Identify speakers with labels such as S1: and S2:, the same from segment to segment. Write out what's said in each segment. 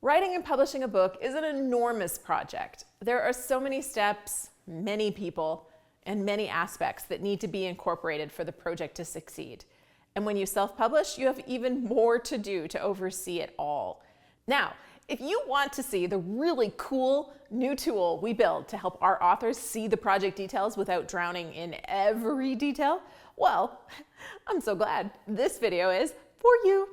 S1: Writing and publishing a book is an enormous project. There are so many steps, many people, and many aspects that need to be incorporated for the project to succeed. And when you self-publish, you have even more to do to oversee it all. Now, if you want to see the really cool new tool we build to help our authors see the project details without drowning in every detail, well, I'm so glad this video is for you.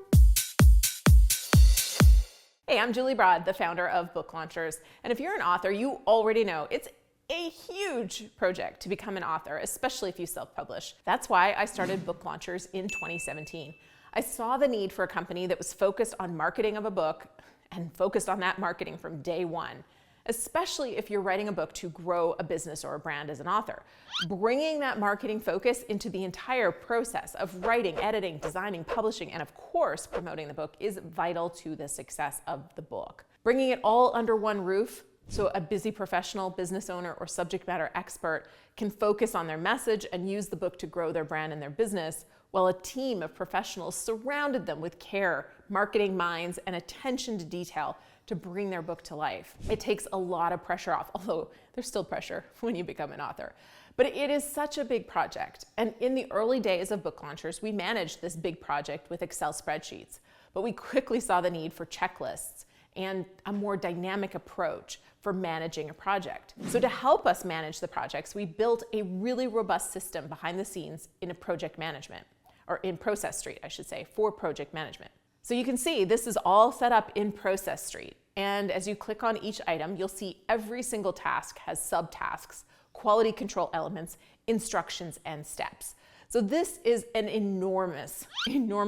S1: Hey, I'm Julie Broad, the founder of Book Launchers. And if you're an author, you already know it's a huge project to become an author, especially if you self-publish. That's why I started Book Launchers in 2017. I saw the need for a company that was focused on marketing of a book and focused on that marketing from day one, especially if you're writing a book to grow a business or a brand as an author. Bringing that marketing focus into the entire process of writing, editing, designing, publishing, and of course, promoting the book is vital to the success of the book. Bringing it all under one roof so a busy professional, business owner, or subject matter expert can focus on their message and use the book to grow their brand and their business, while a team of professionals surrounded them with care, marketing minds, and attention to detail to bring their book to life. It takes a lot of pressure off, although there's still pressure when you become an author. But it is such a big project. And in the early days of Book Launchers, we managed this big project with Excel spreadsheets. But we quickly saw the need for checklists and a more dynamic approach for managing a project. So to help us manage the projects, we built a really robust system behind the scenes in project management, or in Process Street, I should say, for project management. So you can see this is all set up in Process Street. And as you click on each item, you'll see every single task has subtasks, quality control elements, instructions, and steps. So this is an enormous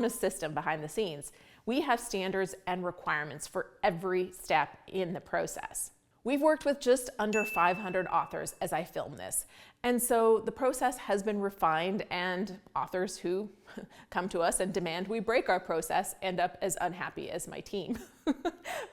S1: system behind the scenes. We have standards and requirements for every step in the process. We've worked with just under 500 authors as I film this. And so the process has been refined, and authors who come to us and demand we break our process end up as unhappy as my team.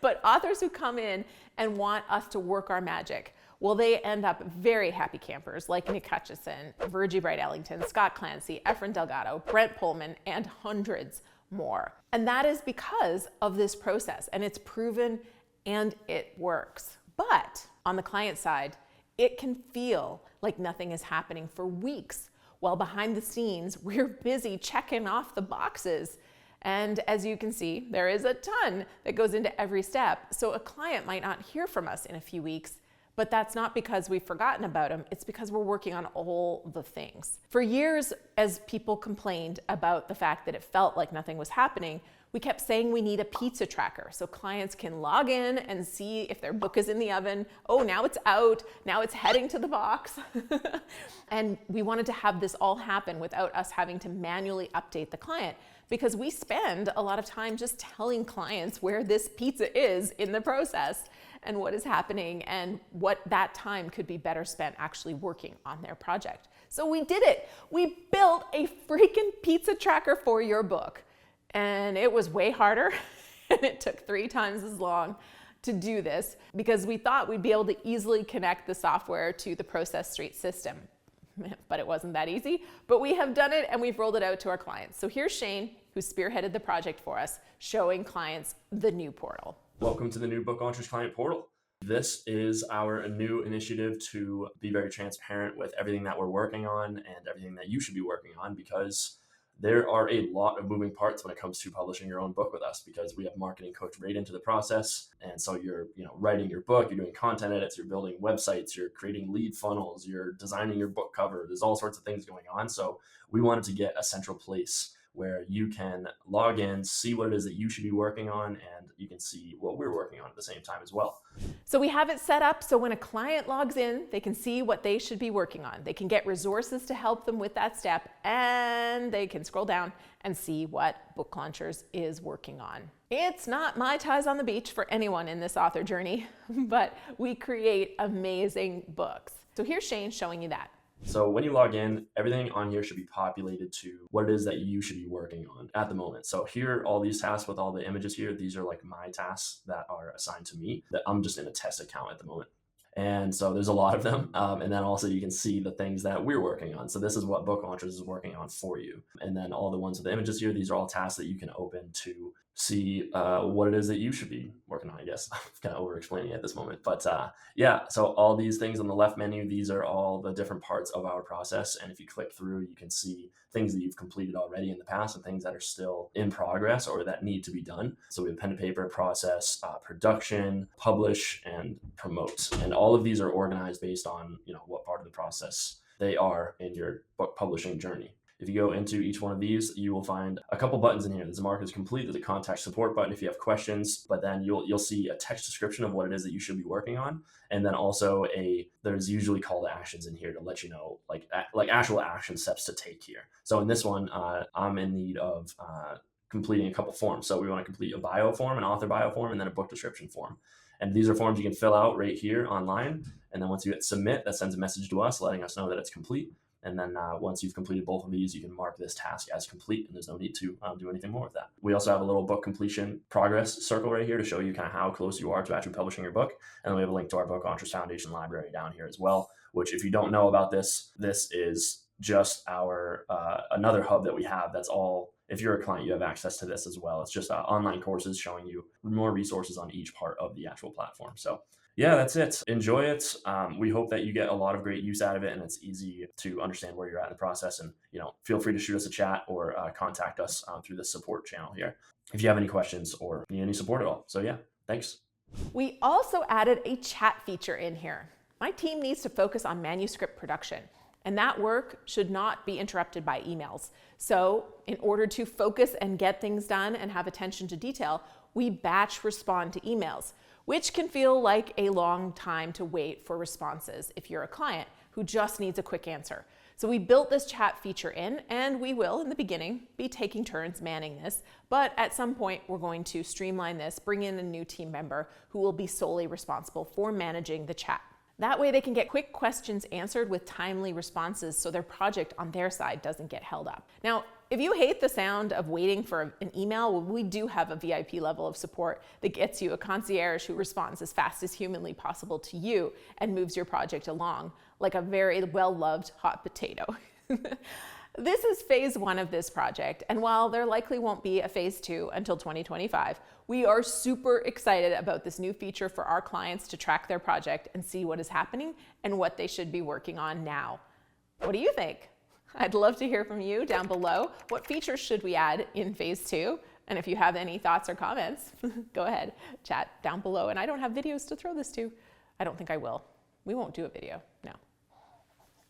S1: But authors who come in and want us to work our magic, well, they end up very happy campers like Nick Hutchison, Virgie Bright Ellington, Scott Clancy, Efren Delgado, Brent Pullman, and hundreds more. And that is because of this process, and it's proven and it works. But on the client side, it can feel like nothing is happening for weeks, while behind the scenes, we're busy checking off the boxes. And as you can see, there is a ton that goes into every step. So a client might not hear from us in a few weeks, but that's not because we've forgotten about them. It's because we're working on all the things. For years, as people complained about the fact that it felt like nothing was happening, we kept saying we need a pizza tracker so clients can log in and see if their book is in the oven. Oh, now it's out. Now it's heading to the box. And we wanted to have this all happen without us having to manually update the client, because we spend a lot of time just telling clients where this pizza is in the process and what is happening, and what that time could be better spent actually working on their project. So we did it. We built a freaking pizza tracker for your book. And it was way harder, and it took 3 times as long to do this, because we thought we'd be able to easily connect the software to the Process Street system. But it wasn't that easy. But we have done it, and we've rolled it out to our clients. So here's Shane, who spearheaded the project for us, showing clients the new portal.
S2: Welcome to the new Book Launchers Client Portal. This is our new initiative to be very transparent with everything that we're working on and everything that you should be working on, because there are a lot of moving parts when it comes to publishing your own book with us, because we have marketing coach right into the process. And so you're writing your book, you're doing content edits, you're building websites, you're creating lead funnels, you're designing your book cover. There's all sorts of things going on. So we wanted to get a central place where you can log in, see what it is that you should be working on, and you can see what we're working on at the same time as well.
S1: So we have it set up so when a client logs in, they can see what they should be working on. They can get resources to help them with that step, and they can scroll down and see what Book Launchers is working on. It's not Mai Tais on the beach for anyone in this author journey, but we create amazing books. So here's Shane showing you that.
S2: So when you log in, everything on here should be populated to what it is that you should be working on at the moment. So here, all these tasks with all the images here, these are like my tasks that are assigned to me, that I'm just in a test account at the moment. And so there's a lot of them. And then also you can see the things that we're working on. So this is what Book Launchers is working on for you. And then all the ones with the images here, these are all tasks that you can open to see what it is that you should be working on, I guess. I'm kind of over explaining at this moment. But yeah, so all these things on the left menu, these are all the different parts of our process. And if you click through, you can see things that you've completed already in the past and things that are still in progress or that need to be done. So we have pen to paper process, production, publish, and promote. And all of these are organized based on, what part of the process they are in your book publishing journey. If you go into each one of these, you will find a couple buttons in here. There's a mark as complete, there's a contact support button if you have questions, but then you'll see a text description of what it is that you should be working on. And then also there's usually call to actions in here to let you know like actual action steps to take here. So in this one, I'm in need of completing a couple forms. So we want to complete a bio form, an author bio form, and then a book description form. And these are forms you can fill out right here online. And then once you hit submit, that sends a message to us letting us know that it's complete. And then once you've completed both of these, you can mark this task as complete, and there's no need to do anything more with that. We also have a little book completion progress circle right here to show you kind of how close you are to actually publishing your book. And then we have a link to our Book Launchers Foundation library down here as well, which if you don't know about this is just our another hub that we have. That's all. If you're a client, you have access to this as well. It's just online courses showing you more resources on each part of the actual platform. So yeah, that's it. Enjoy it. We hope that you get a lot of great use out of it and it's easy to understand where you're at in the process. And, feel free to shoot us a chat or contact us through the support channel here if you have any questions or need any support at all. So yeah, thanks.
S1: We also added a chat feature in here. My team needs to focus on manuscript production, and that work should not be interrupted by emails. So in order to focus and get things done and have attention to detail, we batch respond to emails, which can feel like a long time to wait for responses if you're a client who just needs a quick answer. So we built this chat feature in, and we will, in the beginning, be taking turns manning this, but at some point we're going to streamline this, bring in a new team member who will be solely responsible for managing the chat. That way they can get quick questions answered with timely responses so their project on their side doesn't get held up. Now, if you hate the sound of waiting for an email, we do have a VIP level of support that gets you a concierge who responds as fast as humanly possible to you and moves your project along like a very well-loved hot potato. This is phase 1 of this project, and while there likely won't be a phase 2 until 2025, we are super excited about this new feature for our clients to track their project and see what is happening and what they should be working on now. What do you think? I'd love to hear from you down below. What features should we add in phase 2? And if you have any thoughts or comments, go ahead, chat down below. And I don't have videos to throw this to. I don't think I will. We won't do a video.